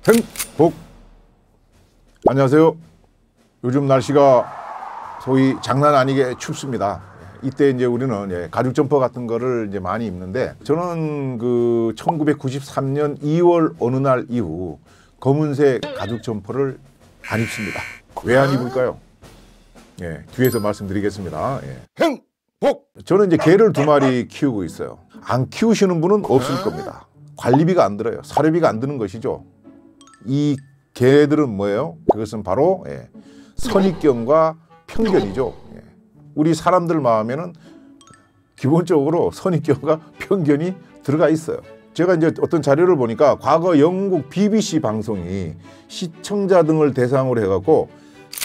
행복. 안녕하세요. 요즘 날씨가 소위 장난 아니게 춥습니다. 이때 이제 우리는 가죽 점퍼 같은 거를 이제 많이 입는데, 저는 그 1993년 2월 어느 날 이후 검은색 가죽 점퍼를 안 입습니다. 왜 안 입을까요? 뒤에서 말씀드리겠습니다. 행복! 저는 이제 개를 2마리 키우고 있어요. 안 키우시는 분은 없을 겁니다. 관리비가 안 들어요. 사료비가 안 드는 것이죠. 이 개들은 뭐예요? 그것은 바로 선입견과 편견이죠. 우리 사람들 마음에는 기본적으로 선입견과 편견이 들어가 있어요. 제가 이제 어떤 자료를 보니까 과거 영국 BBC 방송이 시청자 등을 대상으로 해갖고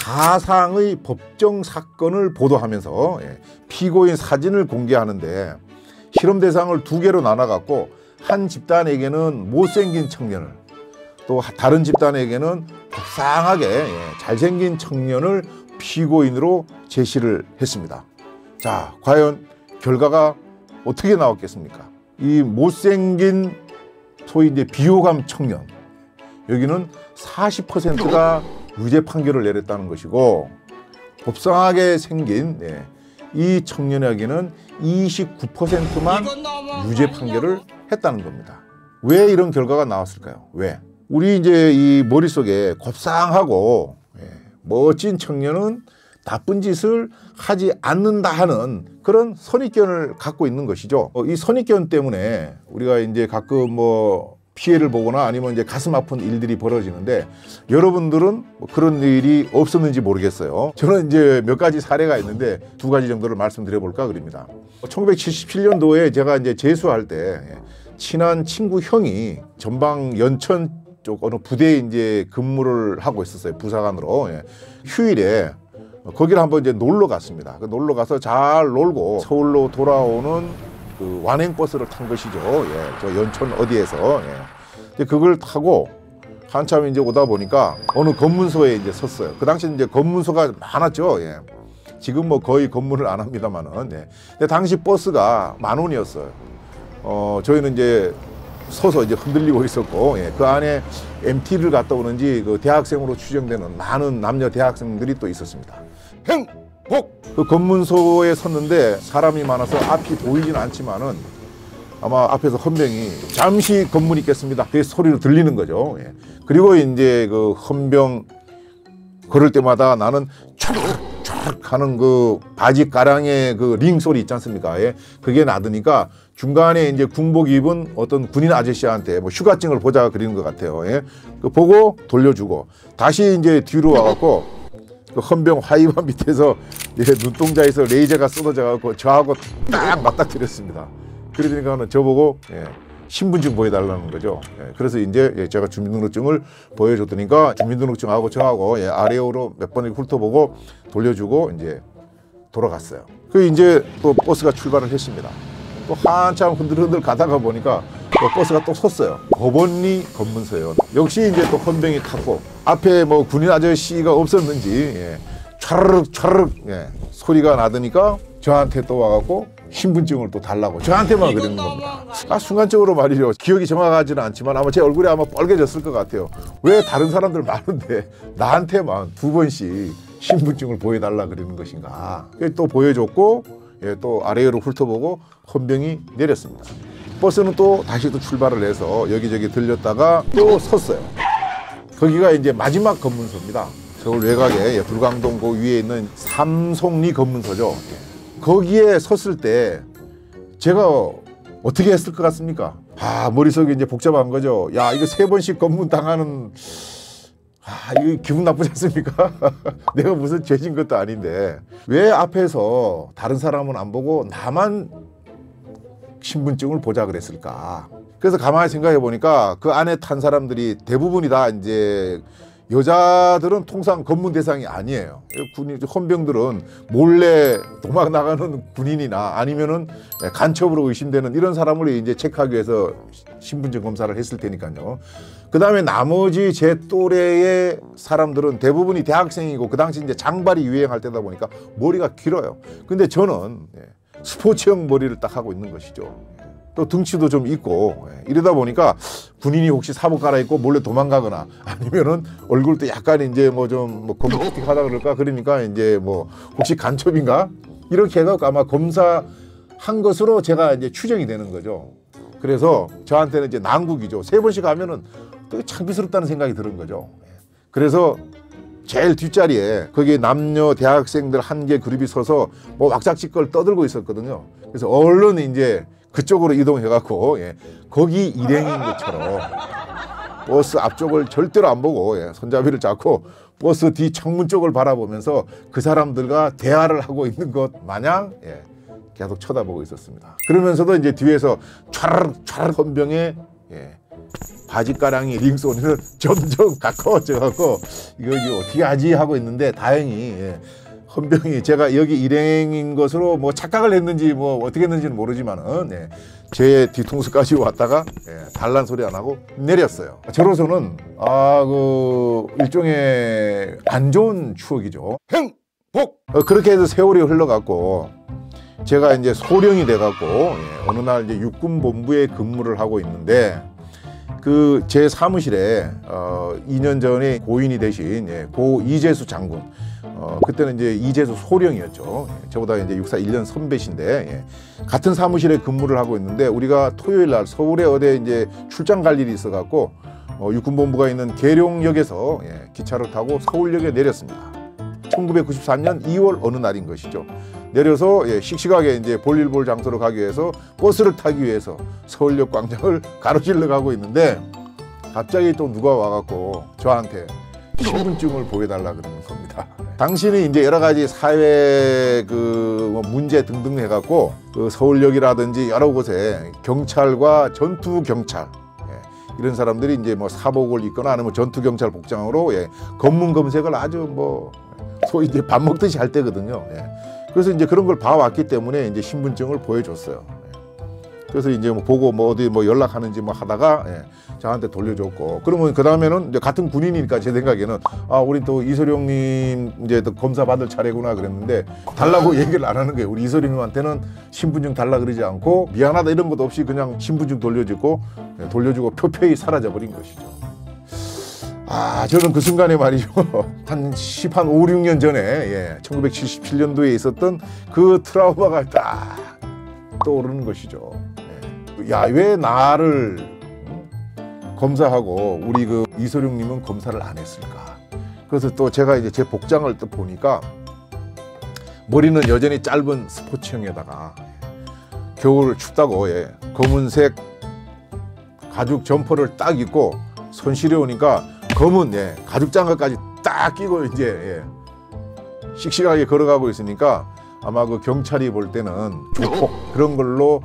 가상의 법정 사건을 보도하면서 피고인 사진을 공개하는데, 실험 대상을 2개로 나눠갖고 한 집단에게는 못생긴 청년을, 또 다른 집단에게는 불쌍하게 잘생긴 청년을 피고인으로 제시를 했습니다. 자, 과연 결과가 어떻게 나왔겠습니까? 이 못생긴 소위 이제 비호감 청년, 여기는 40%가 유죄 판결을 내렸다는 것이고, 곱상하게 생긴 이 청년에게는 29%만 유죄 판결을 했다는 겁니다. 왜 이런 결과가 나왔을까요? 왜? 우리 이제 이 머릿속에 곱상하고 멋진 청년은 나쁜 짓을 하지 않는다 하는 그런 선입견을 갖고 있는 것이죠. 이 선입견 때문에 우리가 이제 가끔 뭐 피해를 보거나 아니면 이제 가슴 아픈 일들이 벌어지는데, 여러분들은 뭐 그런 일이 없었는지 모르겠어요. 저는 이제 몇 가지 사례가 있는데 2가지 정도를 말씀드려 볼까 그럽니다. 1977년도에 제가 이제 재수할 때 친한 친구 형이 전방 연천 쪽 어느 부대에 이제 근무를 하고 있었어요. 부사관으로. 휴일에 거기를 한번 이제 놀러 갔습니다. 놀러 가서 잘 놀고 서울로 돌아오는 그 완행버스를 탄 것이죠. 저 연천 어디에서. 그걸 타고 한참 이제 오다 보니까 어느 검문소에 이제 섰어요. 그 당시 이제 검문소가 많았죠. 지금 뭐 거의 검문을 안 합니다만은. 근데 당시 버스가 10,000원이었어요. 저희는 이제 서서 이제 흔들리고 있었고, 그 안에 MT를 갔다 오는지 그 대학생으로 추정되는 많은 남녀 대학생들이 또 있었습니다. 행복! 그 검문소에 섰는데 사람이 많아서 앞이 보이진 않지만은 아마 앞에서 헌병이 잠시 검문 있겠습니다, 그 소리로 들리는 거죠. 그리고 이제 그 헌병 걸을 때마다 나는 촤르륵 하는 그 바지 가랑의 그 링 소리 있지 않습니까? 그게 나드니까 중간에 이제 군복 입은 어떤 군인 아저씨한테 뭐 휴가증을 보자 그리는 것 같아요. 그 보고 돌려주고 다시 이제 뒤로 와갖고 그 헌병 화이바 밑에서 눈동자에서 레이저가 쏟아져 갖고 저하고 딱 맞닥뜨렸습니다. 그러니까 저보고 신분증 보여달라는 거죠. 그래서 이제 제가 주민등록증을 보여줬더니까 주민등록증하고 저하고 아래로 몇 번 훑어보고 돌려주고 이제 돌아갔어요. 그 이제 또 버스가 출발을 했습니다. 또 한참 흔들흔들 가다가 보니까 또 버스가 또 섰어요. 법원리 검문소예요. 역시 이제 또 헌병이 탔고, 앞에 뭐 군인 아저씨가 없었는지 촤르륵 촤르륵 소리가 나더니까 저한테 또 와갖고 신분증을 또 달라고 저한테만 그러는 겁니다. 순간적으로 말이죠. 기억이 정확하지는 않지만 아마 제 얼굴이 아마 빨개졌을 것 같아요. 왜 다른 사람들 많은데 나한테만 2번씩 신분증을 보여달라 그러는 것인가. 또 보여줬고, 또 아래로 훑어보고 헌병이 내렸습니다. 버스는 또 다시 또 출발을 해서 여기저기 들렸다가 또 섰어요. 거기가 이제 마지막 검문소입니다. 서울 외곽에 불광동 그 위에 있는 삼송리 검문소죠. 거기에 섰을 때 제가 어떻게 했을 것 같습니까? 머릿속이 이제 복잡한 거죠. 야, 이거 3번씩 검문 당하는, 이거 기분 나쁘지 않습니까? 내가 무슨 죄진 것도 아닌데 왜 앞에서 다른 사람은 안 보고 나만 신분증을 보자 그랬을까? 그래서 가만히 생각해 보니까 그 안에 탄 사람들이 대부분이 다 이제 여자들은 통상 검문 대상이 아니에요. 헌병들은 몰래 도망 나가는 군인이나 아니면은 간첩으로 의심되는 이런 사람을 이제 체크하기 위해서 신분증 검사를 했을 테니까요. 그 다음에 나머지 제 또래의 사람들은 대부분이 대학생이고, 그 당시 이제 장발이 유행할 때다 보니까 머리가 길어요. 근데 저는 스포츠형 머리를 딱 하고 있는 것이죠. 또 등치도 좀 있고 이러다 보니까 군인이 혹시 사복 갈아입고 몰래 도망가거나 아니면은 얼굴도 약간 이제 뭐 좀 뭐 검틱하다 그럴까 그러니까 이제 뭐 혹시 간첩인가 이렇게 해서 아마 검사한 것으로 제가 이제 추정이 되는 거죠. 그래서 저한테는 이제 난국이죠. 3번씩 하면은 되게 창피스럽다는 생각이 드는 거죠. 그래서 제일 뒷자리에 거기에 남녀 대학생들 한 개 그룹이 서서 뭐 왁작지껄 떠들고 있었거든요. 그래서 얼른 이제 그쪽으로 이동해갖고 거기 일행인 것처럼 버스 앞쪽을 절대로 안 보고 손잡이를 잡고 버스 뒤 창문 쪽을 바라보면서 그 사람들과 대화를 하고 있는 것 마냥 계속 쳐다보고 있었습니다. 그러면서도 이제 뒤에서 촤르륵 촤르륵 헌병의 바지가랑이 링 소리는 점점 가까워져 갖고 이거 어떻게 하지 하고 있는데 다행히 헌병이 제가 여기 일행인 것으로 뭐 착각을 했는지 뭐 어떻게 했는지는 모르지만은 제 뒤통수까지 왔다가 단란 소리 안 하고 내렸어요. 저로서는 그 일종의 안 좋은 추억이죠. 행복! 그렇게 해서 세월이 흘러갔고 제가 이제 소령이 돼갖고 어느 날 이제 육군본부에 근무를 하고 있는데 그 제 사무실에 2년 전에 고인이 되신 고 이재수 장군 그때는 이제 이재수 소령이었죠. 저보다 이제 육사 1년 선배신데 같은 사무실에 근무를 하고 있는데 우리가 토요일 날 서울에 어디 이제 출장 갈 일이 있어 갖고 육군본부가 있는 계룡역에서 기차를 타고 서울역에 내렸습니다. 1994년 2월 어느 날인 것이죠. 내려서 씩씩하게 이제 볼일 볼 장소로 가기 위해서 버스를 타기 위해서 서울역 광장을 가로질러 가고 있는데 갑자기 또 누가 와갖고 저한테 신분증을 보여달라 그러는 겁니다. 당신이 이제 여러 가지 사회 그 문제 등등 해갖고 그 서울역이라든지 여러 곳에 경찰과 전투 경찰 이런 사람들이 이제 뭐 사복을 입거나 아니면 전투 경찰 복장으로 검문 검색을 아주 뭐 소위 이제 밥 먹듯이 할 때거든요. 그래서 이제 그런 걸 봐왔기 때문에 이제 신분증을 보여줬어요. 그래서 이제 뭐 보고 뭐 어디 뭐 연락하는지 뭐 하다가 저한테 돌려줬고 그러면 그 다음에는 이제 같은 군인이니까 제 생각에는 우리 또 이소룡님 이제 또 검사 받을 차례구나 그랬는데 달라고 얘기를 안 하는 거예요. 우리 이소룡님한테는 신분증 달라 그러지 않고 미안하다 이런 것도 없이 그냥 신분증 돌려주고 표표히 사라져 버린 것이죠. 저는 그 순간에 말이죠. 한 5, 6년 전에 1977년도에 있었던 그 트라우마가 딱 떠오르는 것이죠. 야, 왜 나를 검사하고 우리 그 이소룡님은 검사를 안 했을까? 그래서 또 제가 이제 제 복장을 또 보니까 머리는 여전히 짧은 스포츠형에다가 겨울 춥다고 검은색 가죽 점퍼를 딱 입고 손 시려우니까 검은 가죽 장갑까지 딱 끼고 이제 씩씩하게 걸어가고 있으니까 아마 그 경찰이 볼 때는 조폭 그런 걸로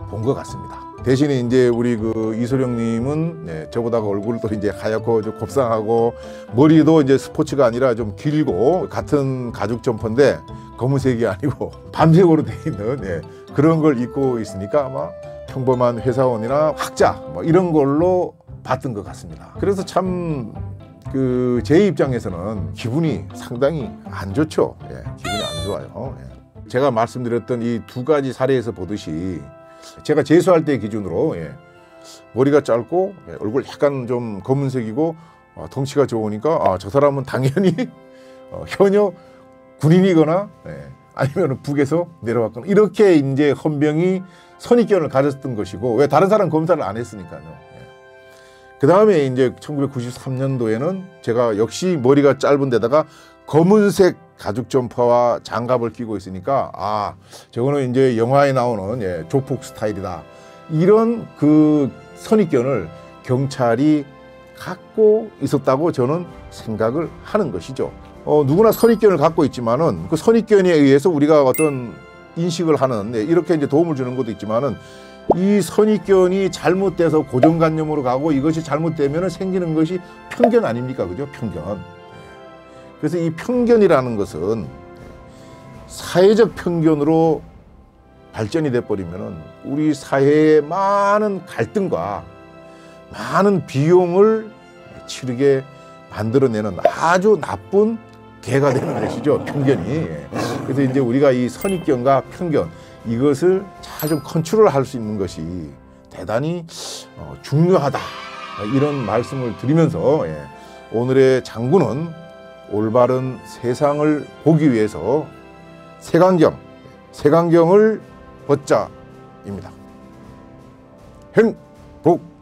본 것 같습니다. 대신에 이제 우리 그 이소룡님은 저보다 얼굴도 이제 하얗고 좀 곱상하고 머리도 이제 스포츠가 아니라 좀 길고 같은 가죽 점퍼인데 검은색이 아니고 밤색으로 돼 있는 그런 걸 입고 있으니까 아마 평범한 회사원이나 학자 뭐 이런 걸로 봤던 것 같습니다. 그래서 참 그 제 입장에서는 기분이 상당히 안 좋죠. 기분이 안 좋아요. 제가 말씀드렸던 이 두 가지 사례에서 보듯이 제가 재수할 때 기준으로 머리가 짧고 얼굴 약간 좀 검은색이고 덩치가 좋으니까 저 사람은 당연히 현역 군인이거나 아니면 북에서 내려왔거나 이렇게 이제 헌병이 선입견을 가졌던 것이고 왜 다른 사람 검사를 안 했으니까요. 그 다음에 이제 1993년도에는 제가 역시 머리가 짧은 데다가 검은색 가죽 점퍼와 장갑을 끼고 있으니까 저거는 이제 영화에 나오는 조폭 스타일이다. 이런 그 선입견을 경찰이 갖고 있었다고 저는 생각을 하는 것이죠. 누구나 선입견을 갖고 있지만은 그 선입견에 의해서 우리가 어떤 인식을 하는 이렇게 이제 도움을 주는 것도 있지만은 이 선입견이 잘못돼서 고정관념으로 가고 이것이 잘못되면 생기는 것이 편견 아닙니까? 그죠? 편견. 그래서 이 편견이라는 것은 사회적 편견으로 발전이 돼버리면 우리 사회의 많은 갈등과 많은 비용을 치르게 만들어내는 아주 나쁜 개가 되는 것이죠. 편견이. 그래서 이제 우리가 이 선입견과 편견 이것을 잘 좀 컨트롤할 수 있는 것이 대단히 중요하다, 이런 말씀을 드리면서 오늘의 장구는 올바른 세상을 보기 위해서 색안경을 벗자입니다. 행복!